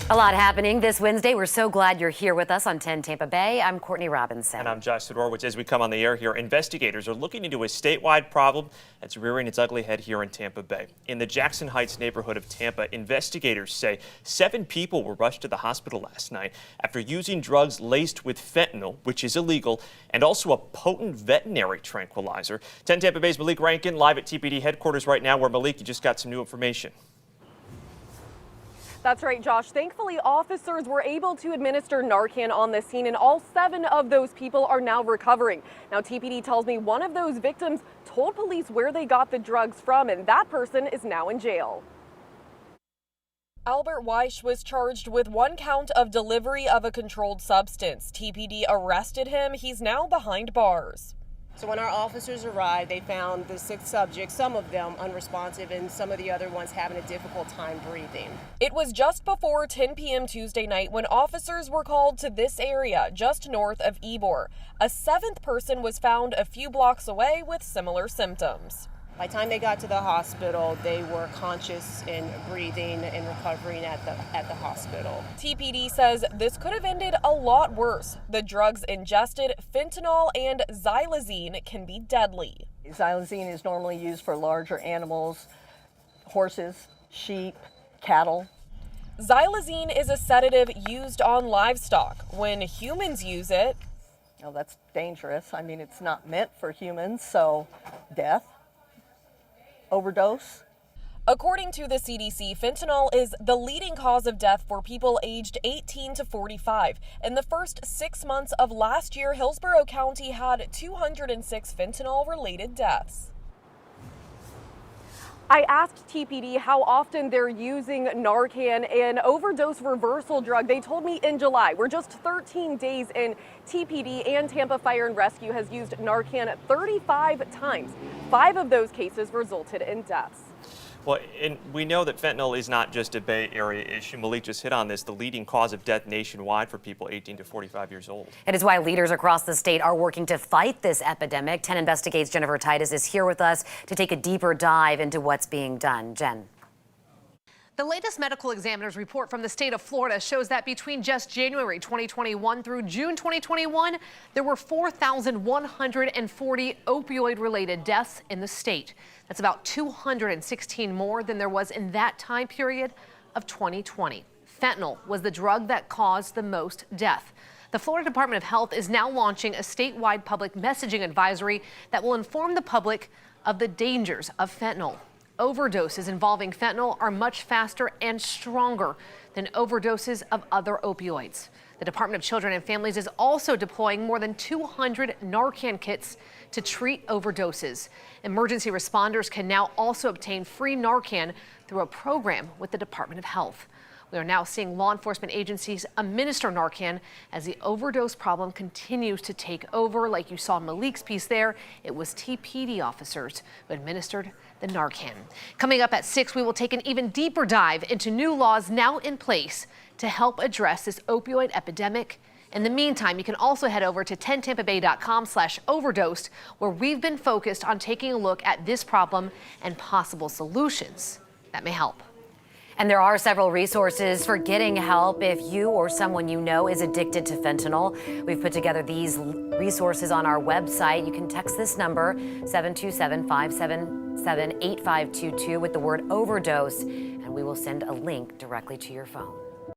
A lot happening this Wednesday. We're so glad you're here with us on 10 Tampa Bay. I'm Courtney Robinson. And I'm Josh Sidorowicz. As we come on the air here, investigators are looking into a statewide problem that's rearing its ugly head here in Tampa Bay. In the Jackson Heights neighborhood of Tampa, investigators say 7 people were rushed to the hospital last night after using drugs laced with fentanyl, which is illegal, and also a potent veterinary tranquilizer. 10 Tampa Bay's Malik Rankin live at TPD headquarters right now, where Malik, you just got some new information. That's right, Josh. Thankfully, officers were able to administer Narcan on the scene, and all 7 of those people are now recovering. Now, TPD tells me one of those victims told police where they got the drugs from, and that person is now in jail. Albert Wyche was charged with 1 count of delivery of a controlled substance. TPD arrested him. He's now behind bars. So when our officers arrived, they found the 6 subjects, some of them unresponsive and some of the other ones having a difficult time breathing. It was just before 10 p.m. Tuesday night when officers were called to this area just north of Ybor. A 7th person was found a few blocks away with similar symptoms. By the time they got to the hospital, they were conscious and breathing and recovering at the hospital. TPD says this could have ended a lot worse. The drugs ingested, fentanyl and xylazine, can be deadly. Xylazine is normally used for larger animals, horses, sheep, cattle. Xylazine is a sedative used on livestock. When humans use it, oh, that's dangerous. I mean, it's not meant for humans, so death. Overdose. According to the CDC, fentanyl is the leading cause of death for people aged 18 to 45. In the first 6 months of last year, Hillsborough County had 206 fentanyl-related deaths. I asked TPD how often they're using Narcan, an overdose reversal drug. They told me in July. We're just 13 days in. TPD and Tampa Fire and Rescue has used Narcan 35 times. 5 of those cases resulted in deaths. Well, and we know that fentanyl is not just a Bay Area issue. Malik just hit on this, the leading cause of death nationwide for people 18 to 45 years old. It is why leaders across the state are working to fight this epidemic. 10 Investigates' Jennifer Titus is here with us to take a deeper dive into what's being done. Jen. The latest medical examiner's report from the state of Florida shows that between just January 2021 through June 2021, there were 4,140 opioid-related deaths in the state. That's about 216 more than there was in that time period of 2020. Fentanyl was the drug that caused the most death. The Florida Department of Health is now launching a statewide public messaging advisory that will inform the public of the dangers of fentanyl. Overdoses involving fentanyl are much faster and stronger than overdoses of other opioids. The Department of Children and Families is also deploying more than 200 Narcan kits to treat overdoses. Emergency responders can now also obtain free Narcan through a program with the Department of Health. We are now seeing law enforcement agencies administer Narcan as the overdose problem continues to take over. Like you saw in Malik's piece there, it was TPD officers who administered the Narcan. Coming up at 6, we will take an even deeper dive into new laws now in place to help address this opioid epidemic. In the meantime, you can also head over to 10tampabay.com/overdosed, where we've been focused on taking a look at this problem and possible solutions that may help. And there are several resources for getting help if you or someone you know is addicted to fentanyl. We've put together these resources on our website. You can text this number, 727-577-8522, with the word overdose, and we will send a link directly to your phone.